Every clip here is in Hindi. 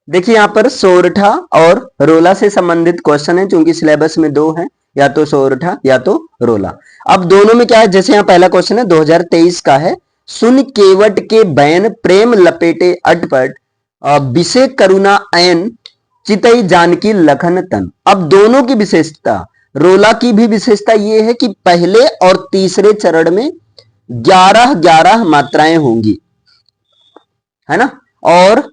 देखिए यहाँ पर सोरठा और रोला से संबंधित क्वेश्चन है, क्योंकि सिलेबस में दो है, या तो सोरठा या तो रोला। अब दोनों में क्या है, जैसे यहाँ पहला क्वेश्चन है 2023 का है, सुन केवट के बैन प्रेम लपेटे अटपट विषे करुणा ऐन चितई जानकी लखन तन। अब दोनों की विशेषता, रोला की भी विशेषता ये है कि पहले और तीसरे चरण में 11-11 मात्राएं होंगी, है ना। और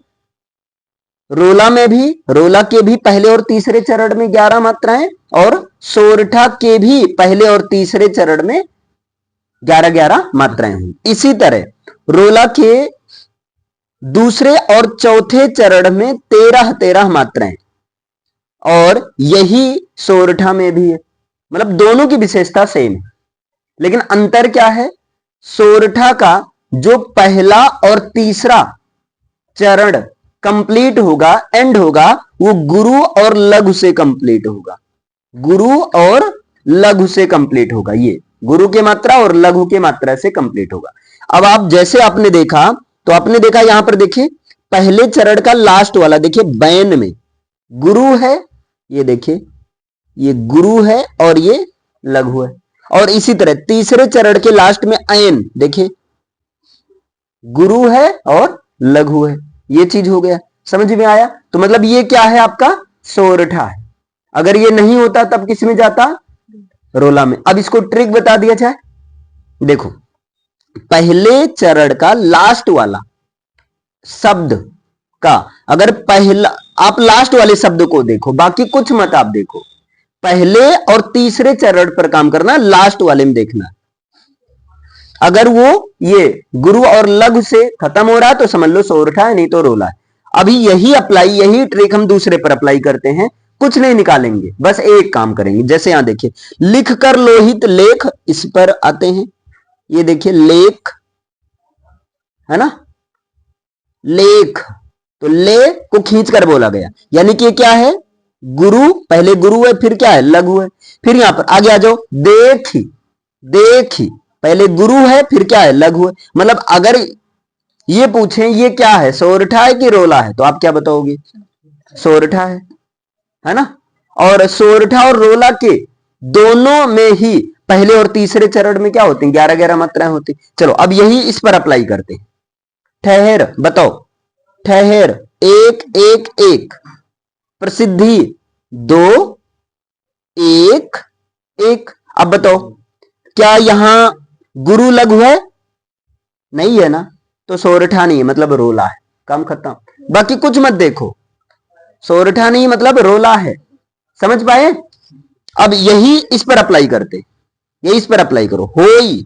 रोला के भी पहले और तीसरे चरण में 11 मात्राएं, और सोरठा के भी पहले और तीसरे चरण में 11-11 मात्राएं होंगी। इसी तरह रोला के दूसरे और चौथे चरण में 13-13 मात्राएं, और यही सोरठा में भी है। मतलब दोनों की विशेषता सेम है, लेकिन अंतर क्या है, सोरठा का जो पहला और तीसरा चरण कंप्लीट होगा, एंड होगा, वो गुरु और लघु से कंप्लीट होगा। गुरु और लघु से कंप्लीट होगा, ये गुरु के मात्रा और लघु के मात्रा से कंप्लीट होगा। अब आप जैसे आपने देखा, तो आपने देखा यहां पर देखिए पहले चरण का लास्ट वाला, देखिए बैन में गुरु है, ये देखिए ये गुरु है और ये लघु है। और इसी तरह तीसरे चरण के लास्ट में ऐन, देखिए गुरु है और लघु है, ये चीज हो गया। समझ में आया? तो मतलब ये क्या है, आपका सोरठा है। अगर ये नहीं होता तब किस में जाता, रोला में। अब इसको ट्रिक बता दिया जाए, देखो पहले चरण का लास्ट वाला शब्द का, अगर पहला, आप लास्ट वाले शब्द को देखो, बाकी कुछ मत आप देखो, पहले और तीसरे चरण पर काम करना, लास्ट वाले में देखना। अगर वो ये गुरु और लघु से खत्म हो रहा है तो समझ लो सोरठा है, नहीं तो रोला है। अभी यही ट्रिक हम दूसरे पर अप्लाई करते हैं, कुछ नहीं निकालेंगे, बस एक काम करेंगे। जैसे यहां देखिए लिख कर लोहित लेख, इस पर आते हैं, ये देखिए लेख है ना, लेख, तो ले को खींच कर बोला गया, यानी कि क्या है, गुरु, पहले गुरु है, फिर क्या है, लघु है। फिर यहां पर आगे आ जाओ, देखी, देखी, पहले गुरु है, फिर क्या है, लघु है। मतलब अगर ये पूछें ये क्या है, सोरठा है कि रोला है, तो आप क्या बताओगे, सोरठा है ना। और सोरठा और रोला के दोनों में ही पहले और तीसरे चरण में क्या होते हैं, 11-11 मात्राएं होती। चलो अब यही इस पर अप्लाई करते हैं। ठहर, बताओ, ठहर, एक एक एक, प्रसिद्धि, दो एक एक। अब बताओ क्या यहां गुरु लघु है, नहीं है ना, तो सोरठा नहीं है, मतलब रोला है, काम खत्म। बाकी कुछ मत देखो, सोरठा नहीं मतलब रोला है, समझ पाए। अब यही इस पर अप्लाई करते, यही इस पर अप्लाई करो। होई,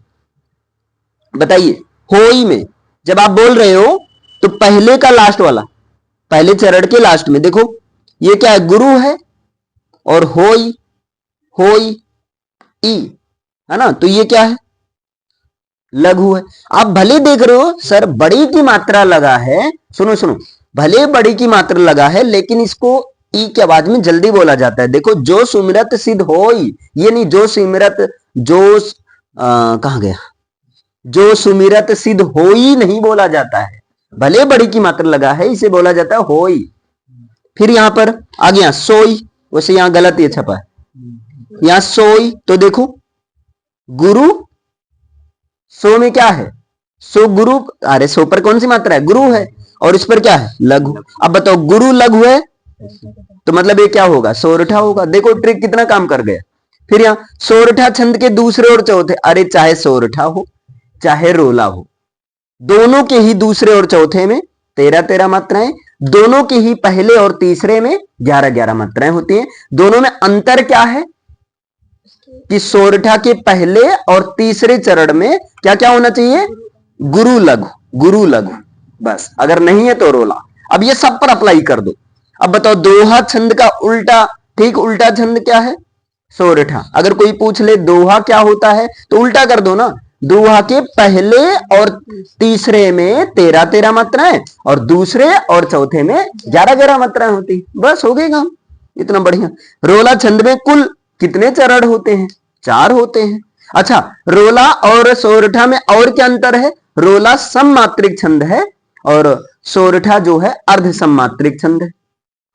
बताइए होई में जब आप बोल रहे हो तो पहले का लास्ट वाला, पहले चरण के लास्ट में देखो ये क्या है, गुरु है, और होई, होई ई है ना, तो ये क्या है, लघु है। आप भले देख रहे हो सर बड़ी की मात्रा लगा है, सुनो सुनो, भले बड़ी की मात्रा लगा है, लेकिन इसको ई की आवाज में जल्दी बोला जाता है। देखो जो सुमिरत सिद्ध होई, ये नहीं जो सुमिरत, जो कहां गया, जो सुमिरत सिद्ध होई नहीं बोला जाता है, भले बड़ी की मात्रा लगा है, इसे बोला जाता है होई। फिर यहां पर आ गया सोई, वैसे यहां गलत ये छपा है, यहां सोई, तो देखो गुरु, सो में क्या है, सो गुरु, अरे सो पर कौन सी मात्रा है, गुरु है, और इस पर क्या है, लघु। अब बताओ गुरु लघु है, तो मतलब ये क्या होगा, सोरठा होगा। देखो ट्रिक कितना काम कर गया। फिर यहां सोरठा छंद के दूसरे और चौथे, अरे चाहे सोरठा हो चाहे रोला हो, दोनों के ही दूसरे और चौथे में 13-13 मात्राएं, दोनों के ही पहले और तीसरे में 11-11 मात्राएं होती हैं। दोनों में अंतर क्या है कि सोरठा के पहले और तीसरे चरण में क्या क्या होना चाहिए, गुरु लघु, गुरु लघु, बस। अगर नहीं है तो रोला। अब ये सब पर अप्लाई कर दो। अब बताओ दोहा छंद का उल्टा, ठीक उल्टा छंद क्या है, सोरठा। अगर कोई पूछ ले दोहा क्या होता है, तो उल्टा कर दो ना, दोहा के पहले और तीसरे में 13-13 मात्राएं, और दूसरे और चौथे में 11-11 मात्राएं होती, बस हो गए काम, इतना बढ़िया। रोला छंद में कुल कितने चरण होते हैं, 4 होते हैं। अच्छा, रोला और सोरठा में और क्या अंतर है, रोला सममात्रिक छंद है और सोरठा जो है अर्ध सम्मात्रिक छंद है।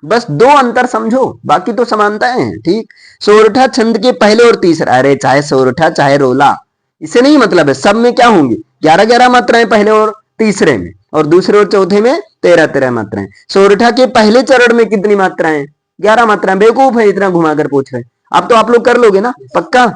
बस दो अंतर समझो, बाकी तो समानताएं हैं। ठीक, सोरठा छंद के पहले और तीसरे, अरे चाहे सोरठा चाहे रोला, इसे नहीं मतलब है, सब में क्या होंगी 11-11 मात्राएं पहले और तीसरे में, और दूसरे और चौथे में 13-13 मात्राएं। सोरठा के पहले चरण में कितनी मात्राएं? 11 मात्राएं। बेवकूफ है इतना घुमाकर पूछ रहे, अब तो आप लोग कर लोगे ना पक्का।